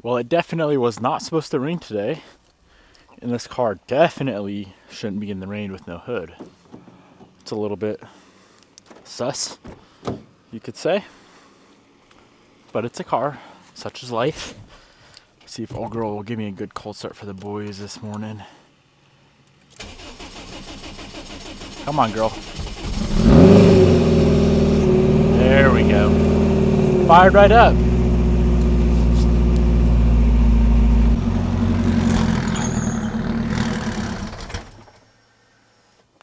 Well, it definitely was not supposed to rain today. And this car definitely shouldn't be in the rain with no hood. It's a little bit sus, you could say. But it's a car, such is life. See if old girl will give me a good cold start for the boys this morning. Come on, girl. There we go. Fired right up.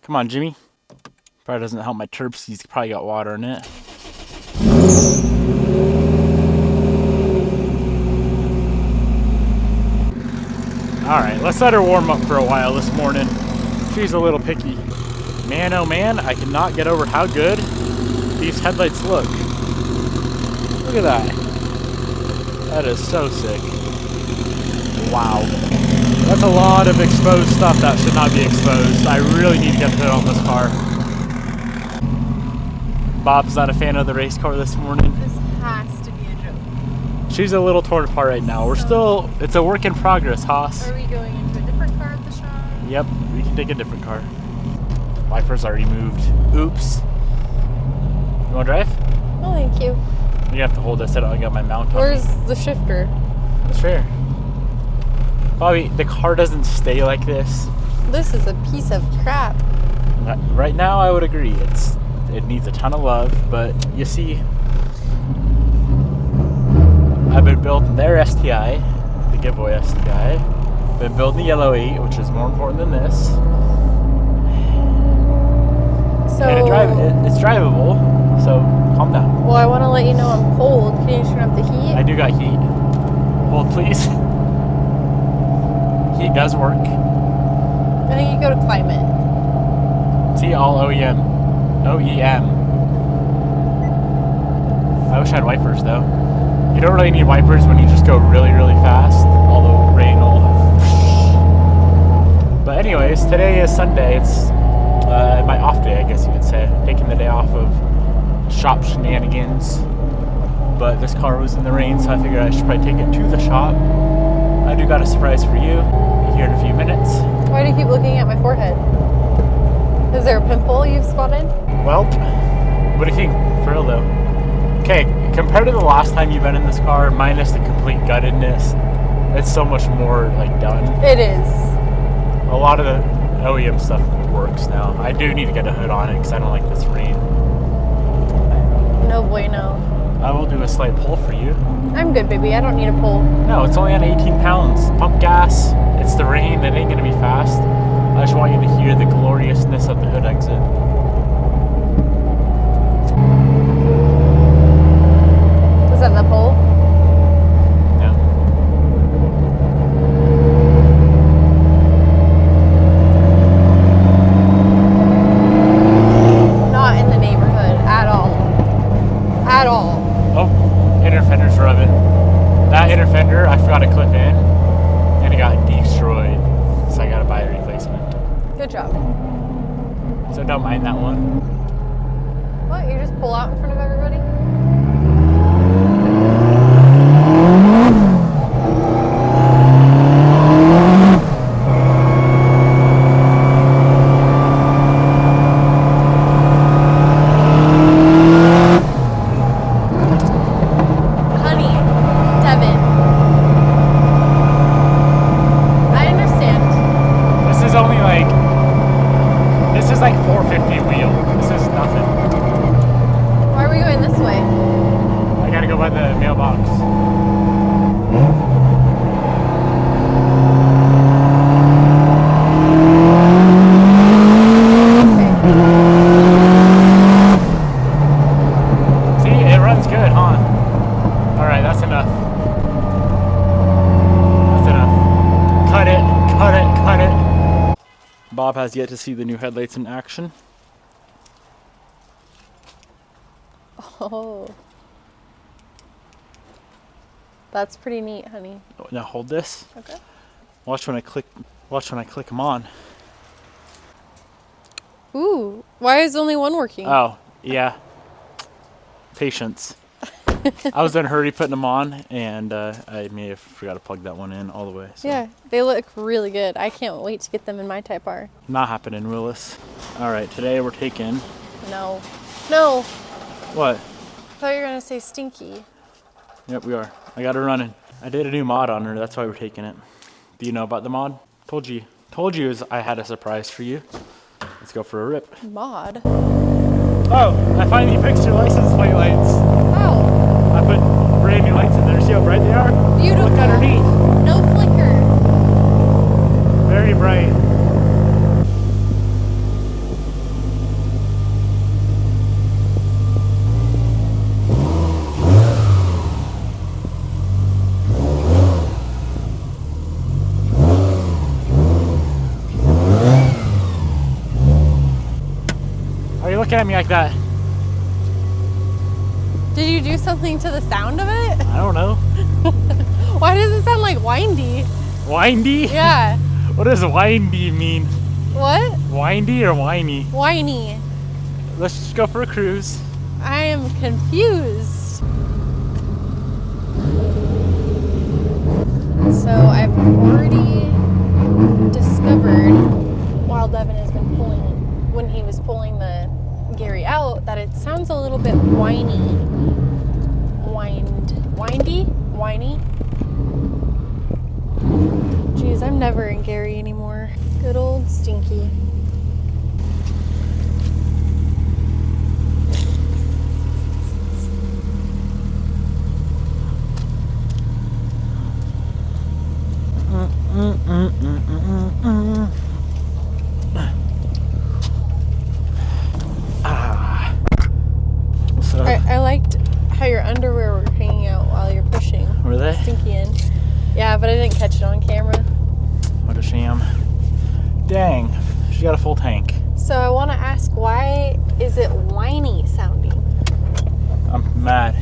Come on, Jimmy. Probably doesn't help my turps. He's probably got water in it. Alright, let's let her warm up for a while this morning. She's a little picky. Man, oh man, I cannot get over how good these headlights look. Look at that. That is so sick. Wow. That's a lot of exposed stuff that should not be exposed. I really need to get the hood on this car. Bob's not a fan of the race car this morning. This has to be a joke. She's a little torn apart right now. It's a work in progress, Haas. Are we going into a different car at the shop? Yep, we can take a different car. Wiper's already moved. Oops. You wanna drive? Oh, thank you. You have to hold this. I don't got my mount on. Where's the shifter? Sure. Bobby, the car doesn't stay like this. This is a piece of crap. Right now, I would agree. It needs a ton of love, but you see, I've been building their STI, the giveaway STI. Been building the yellow 8, which is more important than this. So And it's drivable, so calm down. Well, I want to let you know I'm cold. Can you turn up the heat? I do got heat. Hold, please. Heat does work. I think you go to climate. See, all OEM. OEM. I wish I had wipers, though. You don't really need wipers when you just go really, really fast, although rain will... But anyways, today is Sunday. It's my off day, I guess you could say. Taking the day off of shop shenanigans. But this car was in the rain, so I figured I should probably take it to the shop. I do got a surprise for you. Be here in a few minutes. Why do you keep looking at my forehead? Is there a pimple you've spotted? Well, what do you think? For real though. Okay, compared to the last time you've been in this car, minus the complete guttedness, it's so much more like done. It is. A lot of the OEM stuff works now. I do need to get a hood on it because I don't like this rain. No bueno. I will do a slight pull for you. I'm good, baby. I don't need a pull. No, it's only on 18 pounds. Pump gas. It's the rain. It ain't going to be fast. I just want you to hear the gloriousness of the hood exit. Was that the pull? No. Not in the neighborhood at all. At all. Oh, inner fender's rubbing. That inner fender, I forgot to clip in, and it got destroyed. So I got to buy a replacement. Good job. So don't mind that one. What? You just pull out in front of everybody? Honey, Devin. I understand. This is like 450 wheel. This is nothing. Why are we going this way? I gotta go by the mailbox. See, it runs good, huh? Alright, that's enough. That's enough. Cut it, cut it, cut it. Bob has yet to see the new headlights in action. Oh. That's pretty neat, honey. Now hold this. Okay. Watch when I click them on. Ooh, why is only one working? Oh, yeah. Patience. I was in a hurry putting them on, and I may have forgot to plug that one in all the way. So. Yeah, they look really good. I can't wait to get them in my Type R. Not happening, Willis. All right, today we're taking... No. What? I thought you were going to say stinky. Yep, we are. I got her running. I did a new mod on her. That's why we're taking it. Do you know about the mod? Told you I had a surprise for you. Let's go for a rip. Mod? Oh, I finally fixed your license plate lights. How? I put brand new lights in there. See how bright they are? Beautiful. Look underneath. No flicker. Very bright. Are you looking at me like that? Did you do something to the sound of it? I don't know. Why does it sound like windy? Windy? Yeah. What does windy mean? What? Windy or whiny? Whiny. Let's just go for a cruise. I am confused. So I've already discovered while Devin has been when he was pulling the Gary out, that it sounds a little bit whiny. Whiny? Jeez, I'm never in Gary anymore. Good old Stinky. So, I liked how your underwear were hanging out while you're pushing. were they? Stinky in. Yeah, but I didn't catch it on camera. What a sham. Dang, she got a full tank. So I want to ask, why is it whiny sounding? I'm mad.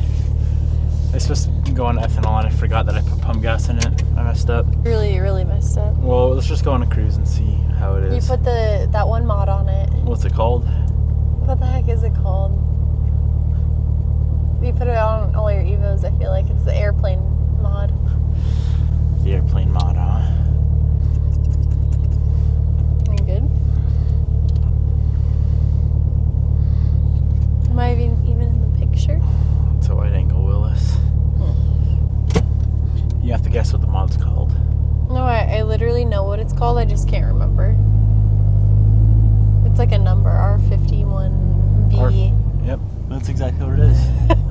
It's supposed to go on ethanol and I forgot that I put pump gas in it. I messed up. Really messed up. Well, let's just go on a cruise and see how it You is. put that one mod on it. What's it called? What the heck is it called? You put it on all your Evos, I feel like. It's the airplane mod. The airplane mod, huh? You good? Am I even in the picture? It's a wide angle, Willis. You have to guess what the mod's called. No, I literally know what it's called. I just can't remember. It's like a number, R51B. Yep, that's exactly what it is.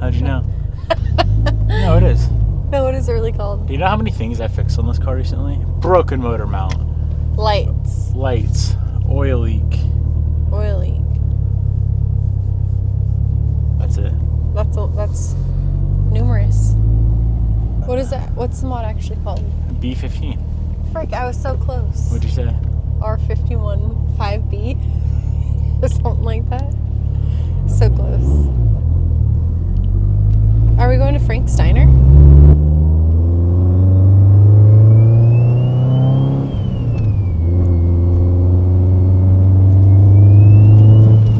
How'd you know? No, it is. No, what is it really called? Do you know how many things I fixed on this car recently? Broken motor mount, Lights. lights, oil leak. Oil leak. That's it. That's numerous. What is that? What's the mod actually called? B15. Frick, I was so close. What'd you say? R51 5B or something like that. So close. Are we going to Frank Steiner?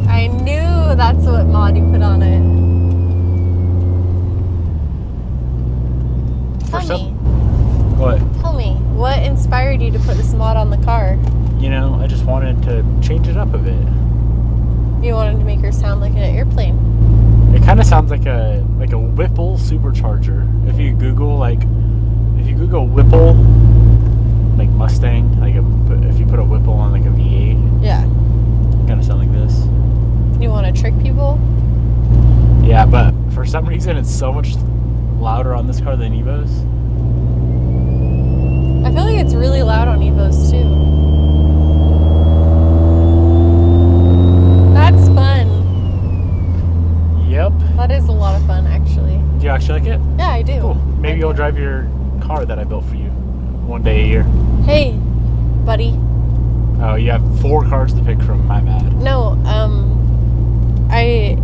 I knew that's what mod you put on it. Tell me, what inspired you to put this mod on the car? You know, I just wanted to change it up a bit. You wanted to make her sound like an airplane. It kind of sounds like a Whipple supercharger. If you Google Whipple, like Mustang, if you put a Whipple on like a V8, Yeah. kind of sound like this. You want to trick people? Yeah, but for some reason it's so much louder on this car than Evo's. I feel like it's really loud on Evos too. That's fun. Yep. That is a lot of fun, actually. Do you actually like it? Yeah, I do. Cool. Maybe you'll drive your car that I built for you one day a year. Hey, buddy. Oh, you have 4 cars to pick from. My bad. No, I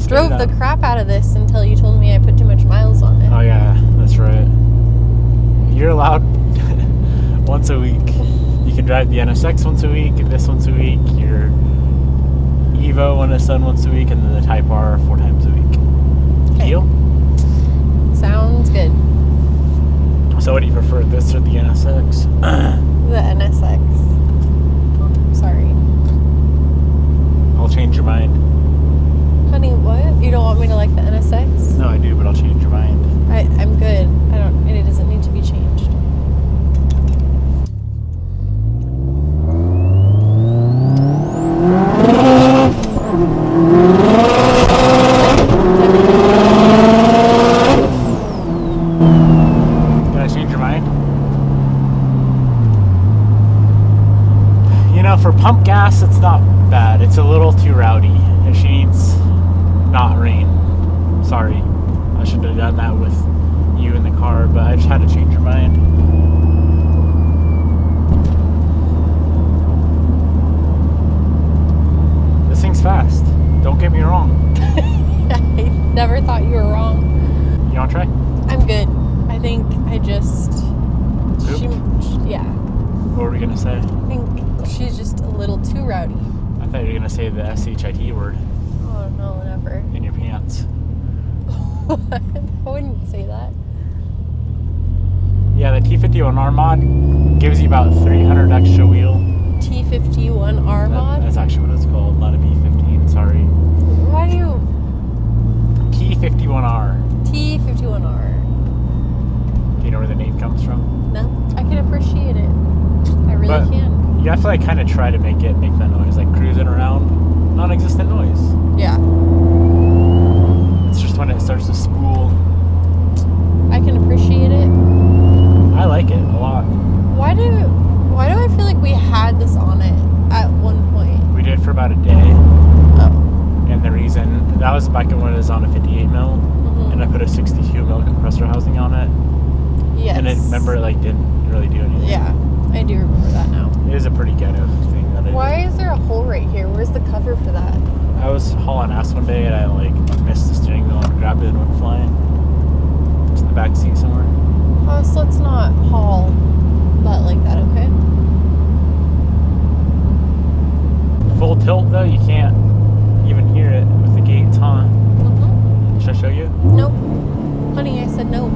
drove the crap out of this until you told me I put too much miles on it. Oh yeah, that's right. You're allowed once a week. You can drive the NSX once a week, this once a week, your Evo when it's done once a week, and then the Type R 4 times a week. Okay. Deal? Sounds good. So what do you prefer, this or the NSX? The NSX. Sorry. I'll change your mind. Honey, what? You don't want me to like the NSX? No, I do, but I'll change your mind. I'm good. It doesn't need to be changed. Did I change your mind? You know, for pump gas, it's not bad. It's a little too rowdy. And she needs not rain. Sorry. I should have done that with you in the car, but I just had to change your mind. This thing's fast. Don't get me wrong. I never thought you were wrong. You want to try? I'm good. I think I just... yeah. What were we going to say? I think she's just a little too rowdy. I thought you were going to say the SHIT word Oh, no, never. in your pants. I wouldn't say that. Yeah, the T51R mod gives you about 300 extra wheel. T51R mod? That's actually what it's called, not a B15, sorry. Why do you... T51R. T51R. Do you know where the name comes from? No, I can appreciate it. I really But can. you have to like kind of try to make that noise, like cruising around, non-existent noise. Yeah. It's just when it starts to spool. I can appreciate it. I like it a lot. Why do I feel like we had this on it at one point? We did for about a day, Oh. and the reason that was back when it was on a 58 mil, and I put a 62 mil compressor housing on it. Yes. And I remember it like didn't really do anything. Yeah, I do remember that now. It is a pretty ghetto thing that I Why did. is there a hole right here? Where's the cover for that? I was hauling ass one day and I like missed the steering wheel and grabbed it and went flying. It's in the back seat somewhere. Oh, so let's not haul butt like that, okay? Full tilt though, you can't even hear it with the gates on. Mm-hmm. Should I show you? Nope. Honey, I said no.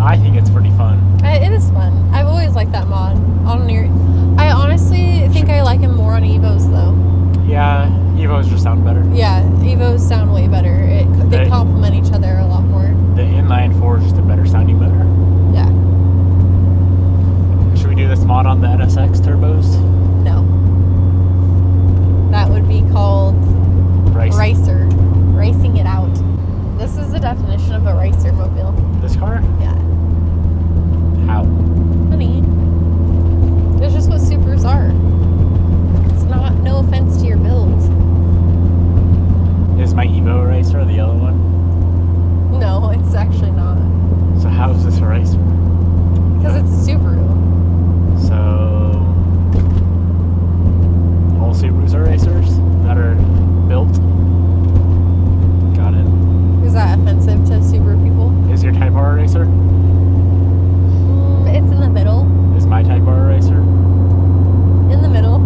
I think it's pretty fun. It is fun. I've always liked that mod. I honestly think I like him more on Evos though. Yeah, Evos just sound better. Yeah, Evos sound way better. They complement each other a lot more. The inline 4 is just a better sounding motor. Yeah. Should we do this mod on the NSX turbos? No. That would be called Ricer. Racing it out. This is the definition of a Ricer mobile. This car? Yeah. How? Honey, it's just what Subarus are. It's not, no offense to your build. Is my Evo a racer or the yellow one? No, it's actually not. So how is this a racer? Because it's a Subaru. So all Subarus are racers that are built? Got it. Is that offensive to Subaru people? Is your Type R a racer? It's in the middle. Is my Type R a racer? In the middle.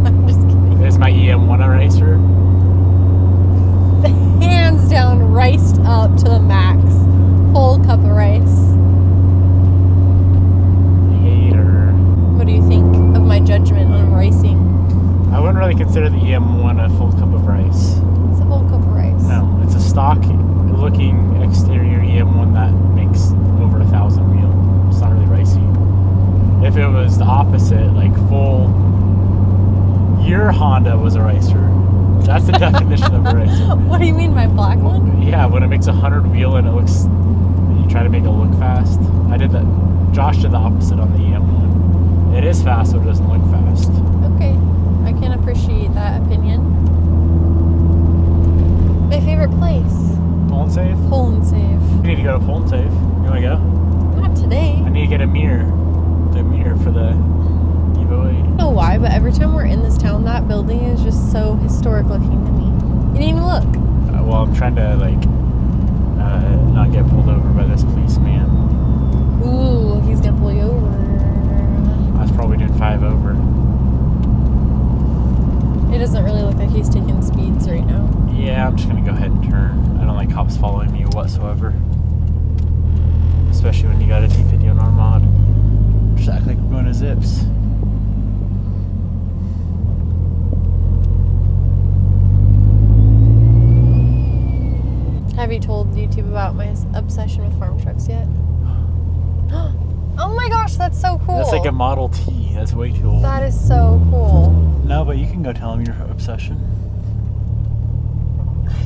I'm just kidding. Is my EM1 a racer? Hands down, riced up to the max. Full cup of rice. Hater. What do you think of my judgment on ricing? I wouldn't really consider the EM1 a full cup of rice. It's a full cup of rice. No, it's a stock looking exterior EM1 that makes over 1,000 wheel. It's not really ricey. If it was the opposite, like full, your Honda was a racer. That's the definition of a racer. What do you mean, my black one? Yeah, when it makes 100 wheel and it looks, you try to make it look fast. I did that. Josh did the opposite on the EM1. It is fast, but it doesn't look fast. Okay, I can appreciate that opinion. My favorite place. Pull and save? Pull and save. We need to go to pull and save. You want to go? Not today. I need to get a mirror. The mirror for the Evo 8. I don't know why, but every time we're in this town, that building is just so historic looking to me. You didn't even look. Well, I'm trying to like not get pulled over by this policeman. Ooh, he's gonna pull you over. I was probably doing 5 over. It doesn't really look like he's taking speeds right now. Yeah, I'm just gonna go ahead and turn. I don't like cops following me whatsoever. Especially when you got a T50 on our mod. Just act like we're going to Zips. Have you told YouTube about my obsession with farm trucks yet? Oh my gosh, that's so cool. That's like a Model T. That's way too old. That is so cool. No, but you can go tell him your obsession.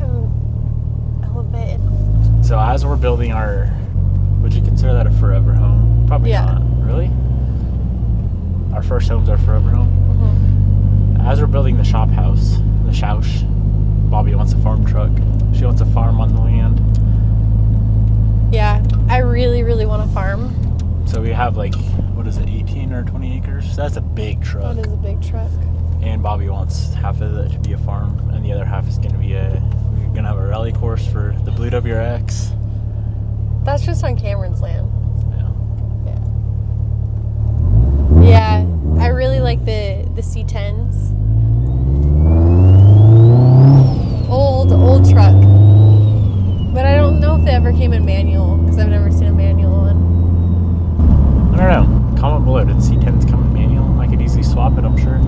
I'm a little bit. So as we're building our, would you consider that a forever home? Probably Yeah. not. Really? Our first home's our forever home? Mm-hmm. As we're building the shop house, the shoush, Bobby wants a farm truck. She wants a farm on the land. Yeah, I really, really want to farm. So we have like, what is it, 18 or 20 acres? That's a big truck. That is a big truck. And Bobby wants half of it to be a farm, and the other half is going to be we're going to have a rally course for the Blue WRX. That's just on Cameron's land. Yeah. Yeah, I really like the C10s. Old truck. But I don't know if they ever came in manual, because I've never seen a manual one. I don't know. Comment below. Did C10s come in manual? I could easily swap it, I'm sure.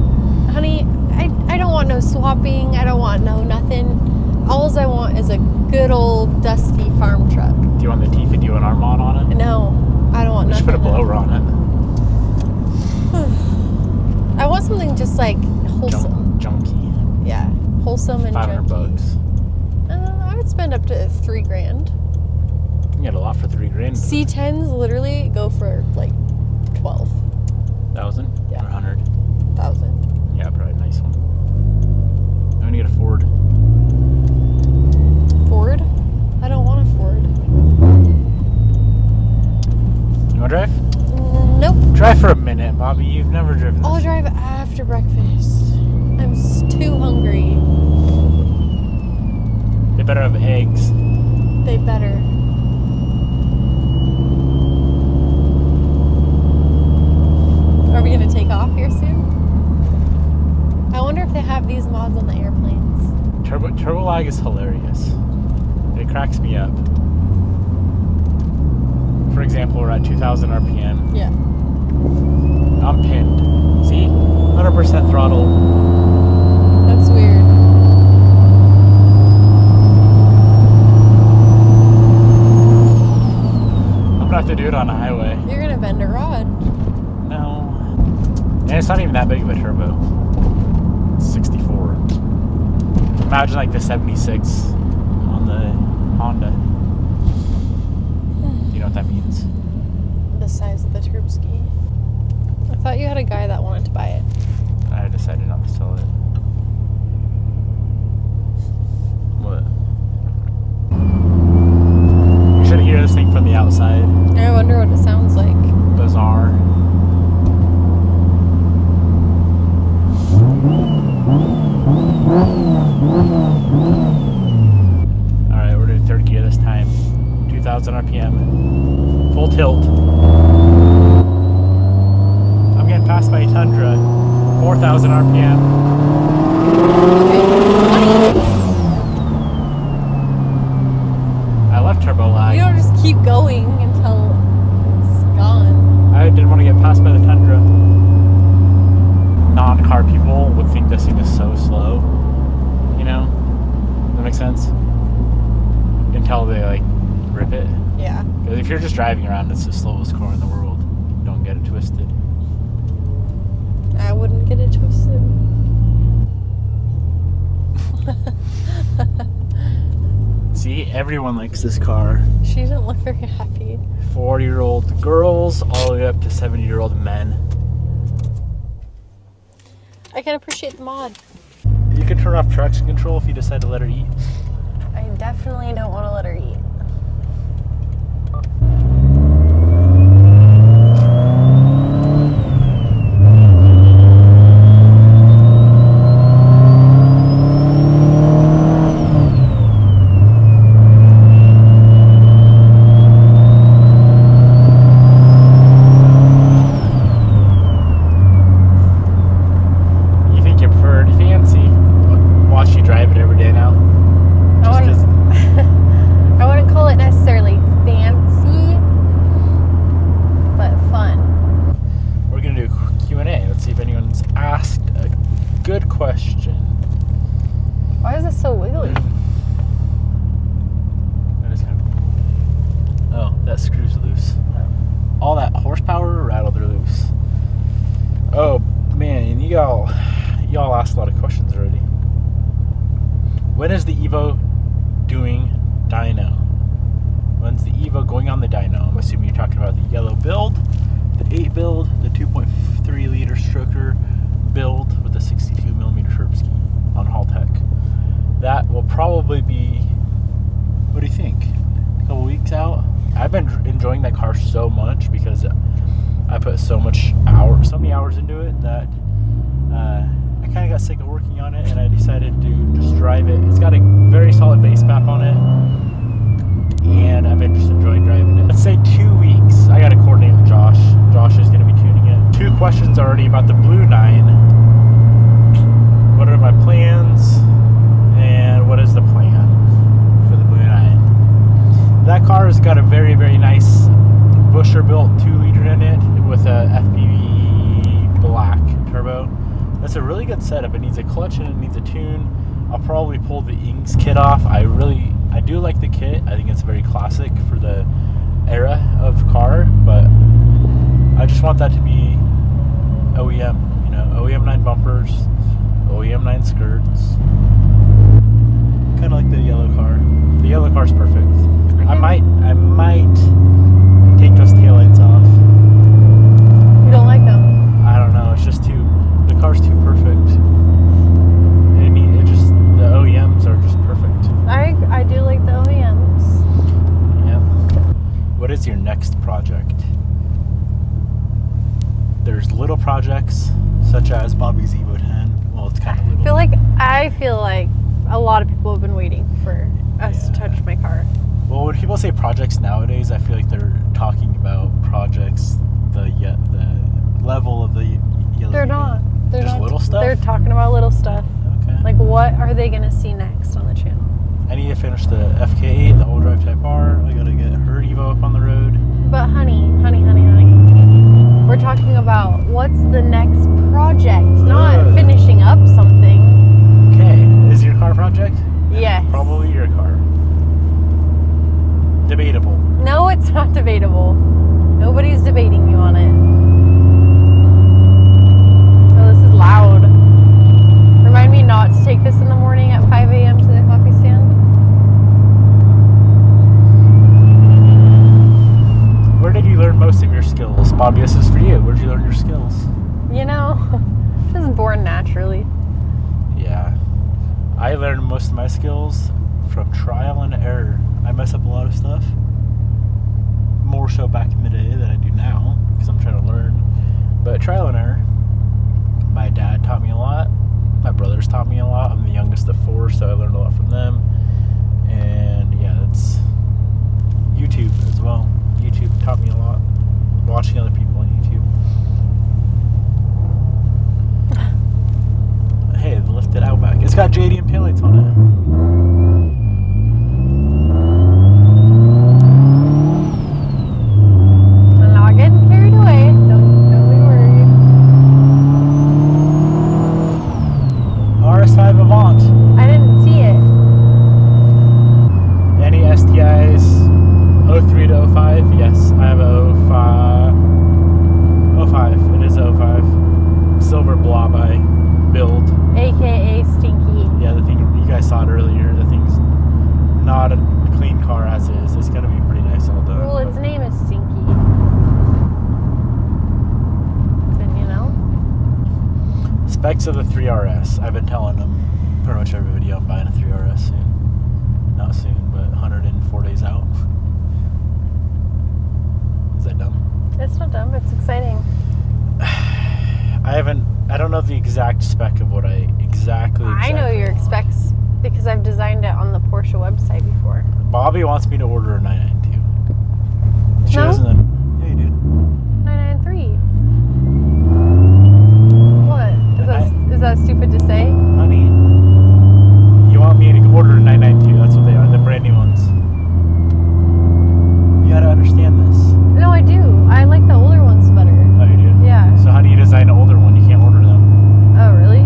Honey, I don't want no swapping. I don't want no nothing. All I want is a good old dusty farm truck. Do you want the T50 with our mod on it? No, I don't want We should nothing. put a blower on it. I want something just like wholesome. Junky. Yeah, wholesome and 500 junky. bucks. I would spend up to $3,000. You get a lot for $3,000. C10s literally go for like 1,000? Yeah. Or 100? 1,000. Yeah, probably a nice one. I'm gonna get a Ford. Ford? I don't want a Ford. You wanna drive? Nope. Drive for a minute, Bobby. You've never driven this. I'll drive after breakfast. I'm too hungry. They better have eggs. They better. Are we gonna take off here soon? I wonder if they have these mods on the airplanes. Turbo lag is hilarious. It cracks me up. For example, we're at 2,000 RPM. Yeah. I'm pinned. See? 100% throttle. That's weird. I'm gonna have to do it on a highway. You're gonna bend a rod. No. And it's not even that big of a turbo. It's 64. Imagine like the 76 on the Honda. Do you know what that means? The size of the turb ski. I thought you had a guy that wanted to buy it. I decided not to sell it. What? You should hear this thing from the outside. I wonder what it sounds like. Bizarre. Alright, we're doing third gear this time. 2,000 RPM. Full tilt. I'm getting passed by a Tundra. 4,000 RPM. I left turbo lag. You don't just keep going until it's gone. I didn't want to get passed by the Tundra. Non-car people would think this thing is so slow. You know? Does that make sense? Until they like rip it. Yeah. Because if you're just driving around, it's the slowest car in the world. Don't get it twisted. I wouldn't get it twisted. See, everyone likes this car. She didn't look very happy. 40-year-old girls all the way up to 70-year-old men. I can appreciate the mod. You can turn off traction control if you decide to let her eat. I definitely don't want to let her eat. y'all asked a lot of questions already. When is the Evo doing dyno? When's the Evo going on the dyno? I'm assuming you're talking about the yellow build, the 8 build, the 2.3 liter stroker build with the 62 millimeter Sherp ski on Haltech. That will probably be, what do you think? A couple weeks out? I've been enjoying that car so much because I put so many hours into it that I kind of got sick of working on it, and I decided to just drive it. It's got a very solid base map on it, and I've been just enjoying driving it. Let's say 2 weeks. I got to coordinate with Josh. Josh is going to be tuning it. 2 questions already about the Blue 9. What are my plans, and what is the plan for the Blue 9? That car has got a very, very nice Busher built 2 liter in it with a FPV black turbo. That's a really good setup. It needs a clutch and it needs a tune. I'll probably pull the Ings kit off. I do like the kit. I think it's very classic for the era of car, but I just want that to be OEM, you know, OEM 9 bumpers, OEM 9 skirts. Kind of like the yellow car. The yellow car's perfect. I might take those taillights off. You don't like them? I don't know. It's just the car's too perfect. The OEMs are just perfect. I do like the OEMs. Yep. What is your next project? There's little projects such as Bobby's Evo 10. Well, it's kind of little. I feel like a lot of people have been waiting for us to touch my car. Well, when people say projects nowadays, I feel like they're talking about projects the level of the yellow. They're not. They're just not, little stuff. They're talking about little stuff. Okay. Like, what are they gonna see next on the channel? I need to finish the FK8, the all drive Type R. I gotta get her Evo up on the road. But honey, we're talking about what's the next project, not finishing up something. Okay, is your car a project? Yes. Probably your car. Debatable. No, it's not debatable. Nobody's debating you on it. Oh, this is loud. Remind me not to take this in the morning at 5 a.m. to the coffee stand. Where did you learn most of your skills? Bobby, this is for you. Where did you learn your skills? You know, just born naturally. Yeah. I learned most of my skills from trial and error. I mess up a lot of stuff. More so back in the day than I do now, because I'm trying to learn. But trial and error. My dad taught me a lot. My brothers taught me a lot. I'm the youngest of 4, so I learned a lot from them. And yeah, that's YouTube as well. YouTube taught me a lot. Watching other people on YouTube. Hey, the lifted Outback. It's got JDM taillights on it. I'm not getting carried away. Don't be worried. RS5 Avant. I didn't see it. Any STIs 03 to 05? Yes, I have a 05. It is 05. Silver blob eye build. AKA Stinky. Yeah, the thing, you guys saw it earlier. The thing's not a clean car as is. It's gonna be pretty nice all done. Well, its name is Stinky. Then you know. Specs of the 3RS. I've been telling them pretty much every video I'm buying a 3RS soon. Not soon, but 104 days out. Is that dumb? It's not dumb. It's exciting. I don't know the exact spec of what I exactly I know your specs because I've designed it on the Porsche website before. Bobby wants me to order a 992. She No? doesn't. Yeah, you do. 993. What? Is that stupid to say? Honey, you want me to order a 992. That's what they are, the brand new ones. You gotta understand this. No, I do. I like the older ones better. Oh, you do? Yeah. So how do you design an older one? You can't order them. Oh, really?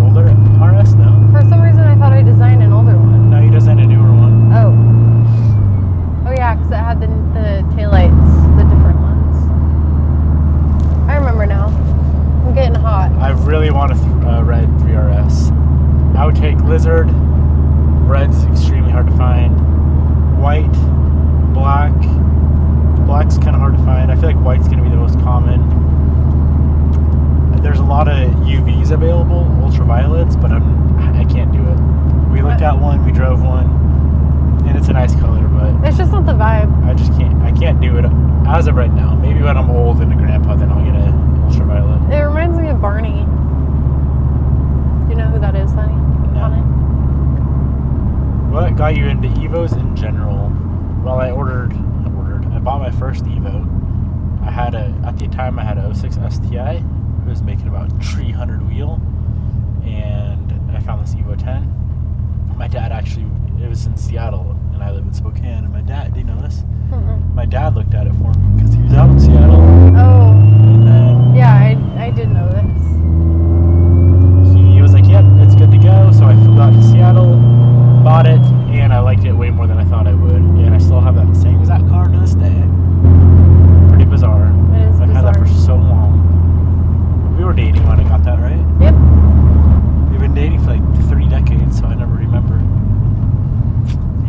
Older RS? No. For some reason, I thought I designed an older one. No, you design a newer one. Oh. Oh, yeah, because it had the taillights, the different ones. I remember now. I'm getting hot. I really want a red I would take lizard. Red's extremely hard to find. White, black. Black's kind of hard to find. I feel like white's going to be the most common. There's a lot of UVs available, ultraviolets, but I can't do it. We looked at one, we drove one, and it's a nice color, but It's just not the vibe. I can't do it as of right now. Maybe when I'm old and a grandpa, then I'll get an ultraviolet. It reminds me of Barney. Do you know who that is, honey? No. Honey? What got you into Evos in general? Well, I bought my first Evo. At the time I had a 06 STI. It was making about 300 wheel, and I found this Evo 10. My dad it was in Seattle, and I live in Spokane, and my dad, do you know this? Mm-mm. My dad looked at it for me because he was out in Seattle. Oh. And then Yeah, I did know this. he was like, yep, it's good to go. So I flew out to Seattle, bought it, and I liked it way more than I thought I would. And I still have that same exact car to this day. Pretty bizarre. It is I've had that for bizarre. so long. We were dating when I got that, right? Yep. We've been dating for like 3 decades, so I never remember.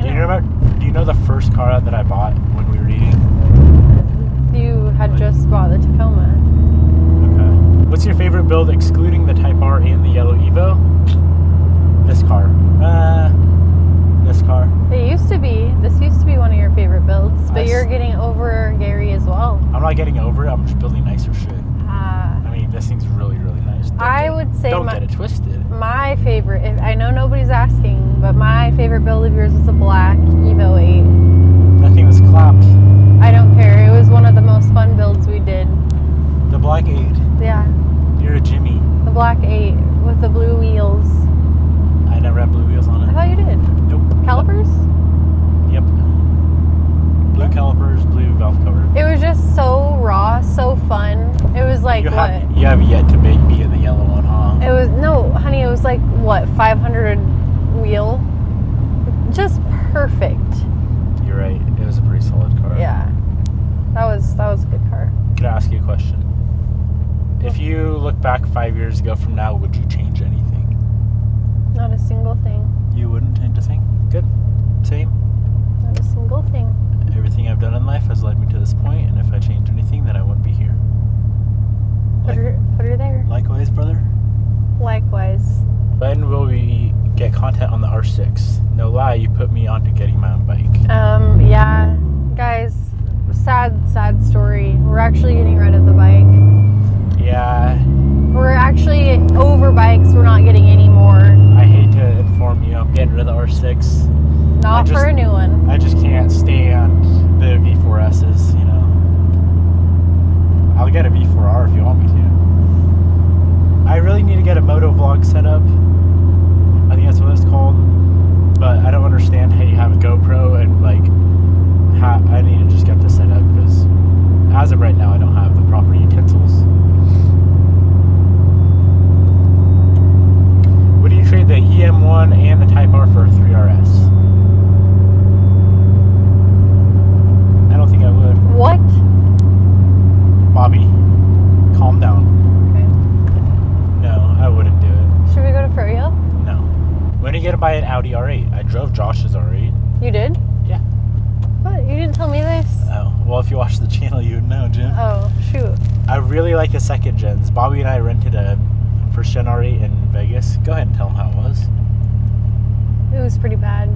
Do you know the first car that I bought when we were dating? You had just bought the Tacoma. Okay. What's your favorite build excluding the Type R and the yellow Evo? This car. This car. This used to be one of your favorite builds, but I you're s- getting over Gary as well. I'm not getting over it. I'm just building nicer shit. I mean, this thing's really, really nice. Don't get it twisted. My favorite, I know nobody's asking, but my favorite build of yours is a black Evo 8. That thing was clapped. I don't care. It was one of the most fun builds we did. The black 8. Yeah, You're a Jimmy. the black 8 with the blue wheels. I never had blue wheels on I it. thought you did. Nope. Calipers? Yep. Blue calipers, blue valve cover. It was just so raw, so fun. It was like You what? have yet to be in the yellow one, huh? It was no, honey. It was like what 500 wheel, just perfect. You're right. It was a pretty solid car. Yeah, that was a good car. Can I ask you a question? If you look back 5 years ago from now, would you change anything? Not a single thing. You wouldn't change a thing? Good. Same. Not a single thing. Everything I've done in life has led me to this point, and if I change anything, then I wouldn't be here. Put her there. Likewise, brother. Likewise. When will we get content on the R6? No lie, you put me on to getting my own bike. Yeah, guys. Sad story. We're actually getting rid of the bike. Yeah, We're actually over bikes. We're not getting any more. I hate to inform you, I'm getting rid of the R6. Not for a new one. I just can't stand the V4S's, you know. I'll get a V4R if you want me to. I really need to get a moto vlog set up. I think that's what it's called. But I don't understand how you have a GoPro and like I need to just get this set up because as of right now I don't have the proper utensils. Would you trade the EM1 and the Type R for a 3RS? I don't think I would. What? Bobby, calm down. Okay. No, I wouldn't do it. Should we go to Froyo? No. When are you gonna buy an Audi R8? I drove Josh's R8. You did? Yeah. What? You didn't tell me this? Oh, well, if you watch the channel, you would know, Jim. Oh, shoot. I really like the second gens. Bobby and I rented a first gen R8 in Vegas. Go ahead and tell them how it was. It was pretty bad.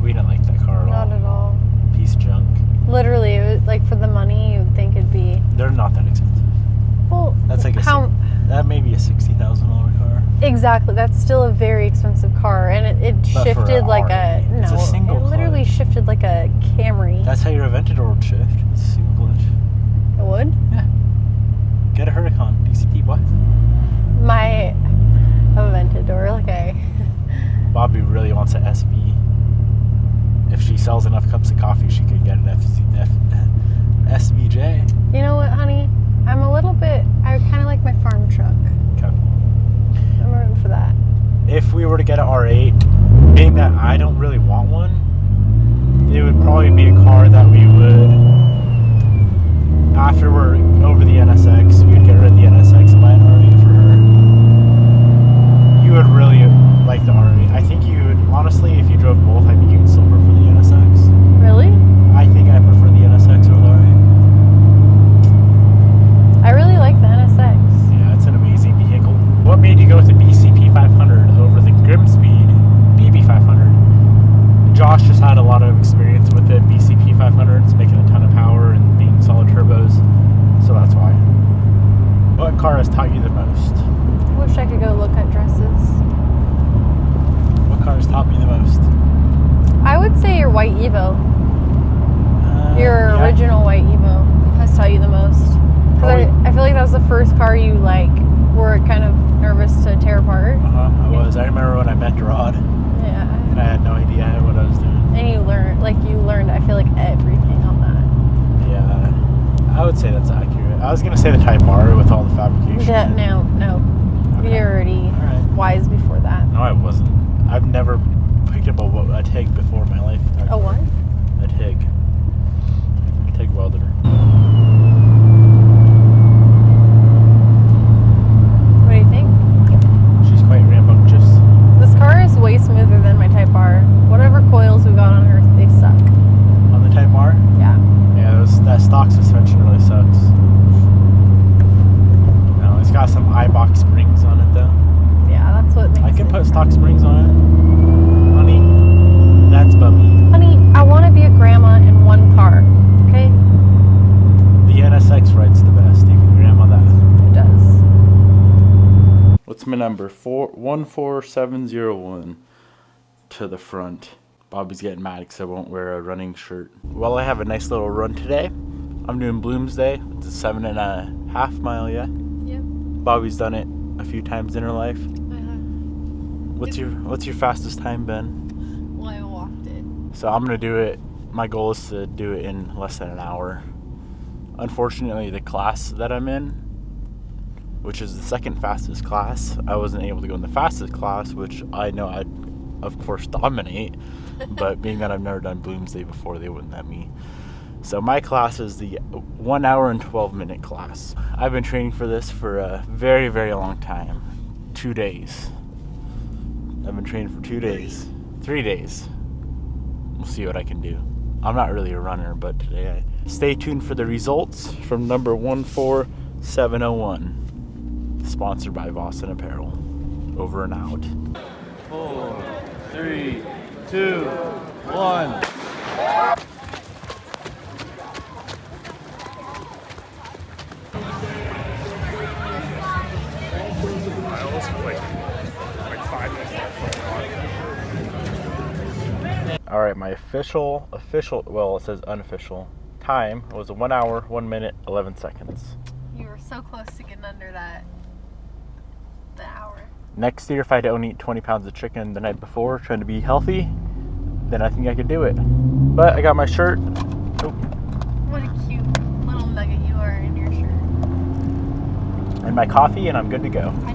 We didn't like that car at all. Not at all. Piece of junk. Literally, it was like for the money, you'd think it'd be. They're not that expensive. Well, That's like that may be a $60,000 car. Exactly. That's still a very expensive car, and it But for shifted an like R8, a it's a single It literally clutch. shifted like a Camry. That's how your Aventador would shift. It's a single clutch. It would. Yeah. Get a Huracan. DCT, what? My Aventador, okay. Bobby really wants an SV. If she sells enough cups of coffee, she could get an SVJ. You know what, honey? I kind of like my farm truck. Okay. I'm rooting for that. If we were to get an R8, being that I don't really want one, it would probably be a car that we would, after we're over the NSX, we would get rid of the NSX and buy an R8 for her. You would really like the R8. car has taught you the most? I wish I could go look at dresses. What car has taught me the most? I would say your white Evo. Your Yeah. original white Evo has taught you the most. Because I feel like that was the first car you like were kind of nervous to tear apart. I was. I remember when I met Rod, Yeah. and I had no idea what I was doing. And you learned, I feel like, everything on that. Yeah, I would say that's accurate. I was gonna say the Type R with all the fabrication. Yeah, no. Okay. You're already All right. wise before that. No, I wasn't. I've never picked up a TIG before in my life. A what? A TIG. TIG welder. What do you think? She's quite rambunctious. This car is way smoother than my Type R. Whatever coils we got on her, they suck. On the Type R? Yeah. Yeah, that stock suspension really sucks. No, it's got some iBox springs on it though. Yeah, that's what makes I can it. put stock springs on it. Honey, that's bummy. Honey, I want to be a grandma in one car, okay? The NSX ride's the best. You can grandma that. It does. What's my number? 14701 to the front. Bobby's getting mad because I won't wear a running shirt. Well, I have a nice little run today. I'm doing Bloomsday. It's a 7.5 mile, yeah? Yep. Bobby's done it a few times in her life. What's your fastest time, Ben? Well, I walked it. So I'm gonna do it. My goal is to do it in less than an hour. Unfortunately, the class that I'm in, which is the second fastest class, I wasn't able to go in the fastest class, which I know I'd of course dominate, but being that I've never done Bloomsday before, they wouldn't let me. So my class is the 1 hour and 12-minute class. I've been training for this for a very, very long time. 2 days. I've been training for 2 days. 3 days. We'll see what I can do. I'm not really a runner, but today stay tuned for the results from number 14701. Sponsored by Boston Apparel. Over and out. 4, 3, 2, 1. All right, my official, well, it says unofficial time was 1 hour, 1 minute, 11 seconds. You were so close to getting under the hour. Next year, if I don't eat 20 pounds of chicken the night before, trying to be healthy, then I think I could do it. But I got my shirt. Oh. What a cute little nugget you are in your shirt. And my coffee, and I'm good to go. I